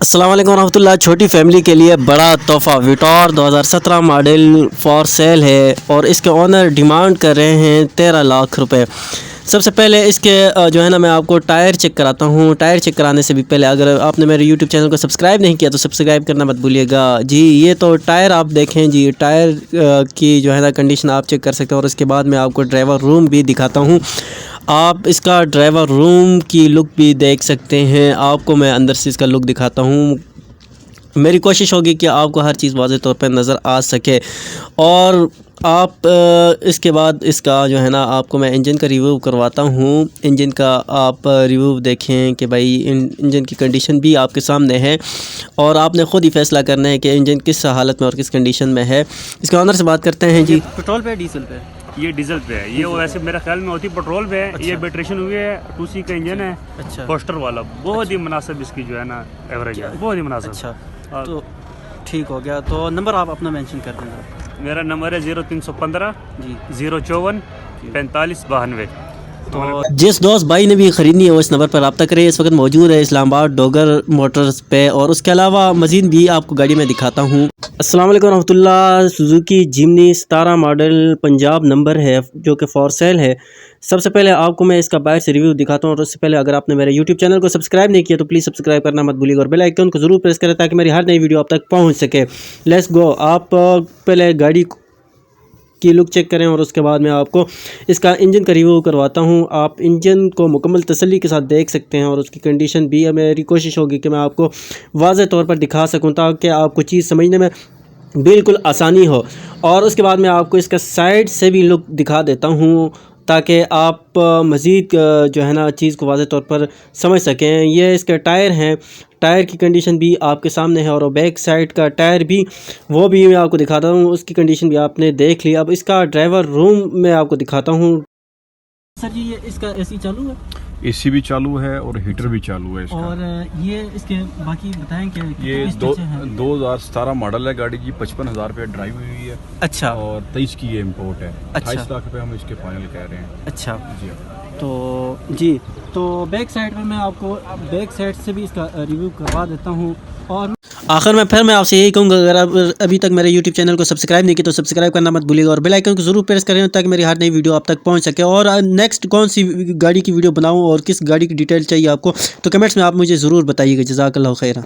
السلام علیکم ورحمۃ اللہ۔ چھوٹی فیملی کے لیے بڑا تحفہ ویٹار 2017 ماڈل فار سیل ہے اور اس کے اونر ڈیمانڈ کر رہے ہیں 13 لاکھ روپے۔ سب سے پہلے اس کے جو ہے نا میں آپ کو ٹائر چیک کراتا ہوں۔ ٹائر چیک کرانے سے بھی پہلے اگر آپ نے میرے یوٹیوب چینل کو سبسکرائب نہیں کیا تو سبسکرائب کرنا مت بھولیے گا جی۔ یہ تو ٹائر آپ دیکھیں جی، ٹائر کی جو ہے نا کنڈیشن آپ چیک کر سکتے ہیں اور اس کے بعد میں آپ کو ڈرائیور روم بھی دکھاتا ہوں۔ آپ اس کا ڈرائیور روم کی لک بھی دیکھ سکتے ہیں۔ آپ کو میں اندر سے اس کا لک دکھاتا ہوں۔ میری کوشش ہوگی کہ آپ کو ہر چیز واضح طور پہ نظر آ سکے، اور آپ اس کے بعد اس کا جو ہے نا آپ کو میں انجن کا ریویو کرواتا ہوں۔ انجن کا آپ ریویو دیکھیں کہ بھائی انجن کی کنڈیشن بھی آپ کے سامنے ہے، اور آپ نے خود ہی فیصلہ کرنا ہے کہ انجن کس حالت میں اور کس کنڈیشن میں ہے۔ اس کے آنر سے بات کرتے ہیں جی۔ پیٹرول پہ ڈیزل پہ؟ یہ ڈیزل پہ ہے۔ یہ ویسے میرا خیال میں ہوتی پیٹرول پہ ہے۔ یہ بیٹریشن ہوئی ہے، 2C کا انجن ہے، پوسٹر والا، بہت ہی مناسب اس کی جو ہے نا ایوریج ہے، بہت ہی مناسب۔ اچھا تو ٹھیک ہو گیا۔ تو نمبر آپ اپنا مینشن کر دیں گے۔ میرا نمبر ہے 0315 جی 054 45 92۔ تو جس دوست بھائی نے بھی خریدنی ہے وہ اس نمبر پر رابطہ کرے۔ اس وقت موجود ہے اسلام آباد ڈوگر موٹرز پہ، اور اس کے علاوہ مزید بھی آپ کو گاڑی میں دکھاتا ہوں۔ السلام علیکم ورحمۃ اللہ۔ Suzuki Jimny 17 model Punjab number ہے جو کہ فار سیل ہے۔ سب سے پہلے آپ کو میں اس کا باہر سے ریویو دکھاتا ہوں، اور اس سے پہلے اگر آپ نے میرے یوٹیوب چینل کو سبسکرائب نہیں کیا تو پلیز سبسکرائب کرنا مت بھولیے گا، اور بیل آئیکن کو ضرور پریس کریں تاکہ میری ہر نئی ویڈیو آپ تک پہنچ سکے۔ Let's go. آپ پہلے گاڑی کی لک چیک کریں اور اس کے بعد میں آپ کو اس کا انجن کا ریویو کرواتا ہوں۔ آپ انجن کو مکمل تسلی کے ساتھ دیکھ سکتے ہیں، اور اس کی کنڈیشن بھی میری کوشش ہوگی کہ میں آپ کو واضح طور پر دکھا سکوں تاکہ آپ کو چیز سمجھنے میں بالکل آسانی ہو۔ اور اس کے بعد میں آپ کو اس کا سائڈ سے بھی لک دکھا دیتا ہوں تاکہ آپ مزید جو ہے نا چیز کو واضح طور پر سمجھ سکیں۔ یہ اس کے ٹائر ہیں، ٹائر کی کنڈیشن بھی آپ کے سامنے ہے، اور بیک سائڈ کا ٹائر بھی وہ بھی میں آپ کو دکھاتا ہوں، اس کی کنڈیشن بھی آپ نے دیکھ لی۔ اب اس کا ڈرائیور روم میں آپ کو دکھاتا ہوں۔ سر جی یہ اس کا اے سی چالو ہے؟ اے سی بھی چالو ہے اور ہیٹر بھی چالو ہے اس کا۔ اور یہ اس کے باقی بتائیں کہ یہ 2017 ماڈل ہے گاڑی کی، 55,000 روپے ڈرائیو ہوئی ہے۔ اچھا۔ اور 23 کی یہ امپورٹ ہے۔ اچھا۔ 28 لاکھ روپے ہم اس کے فائنل کہہ رہے ہیں۔ اچھا جی تو جی، تو بیک سائڈ میں آپ کو بیک سائڈ سے بھی اس کا ریویو کروا دیتا ہوں۔ اور آخر میں پھر میں آپ سے یہی کہوں گا، اگر آپ ابھی تک میرے یوٹیوب چینل کو سبسکرائب نہیں کیا تو سبسکرائب کرنا مت بھولیے گا، اور بیل آئیکن کو ضرور پریس کریں تاکہ میری ہر نئی ویڈیو آپ تک پہنچ سکے۔ اور نیکسٹ کون سی گاڑی کی ویڈیو بناؤں اور کس گاڑی کی ڈیٹیل چاہیے آپ کو تو کمنٹس میں آپ مجھے ضرور بتائیے گا۔ جزاک اللہ خیرہ۔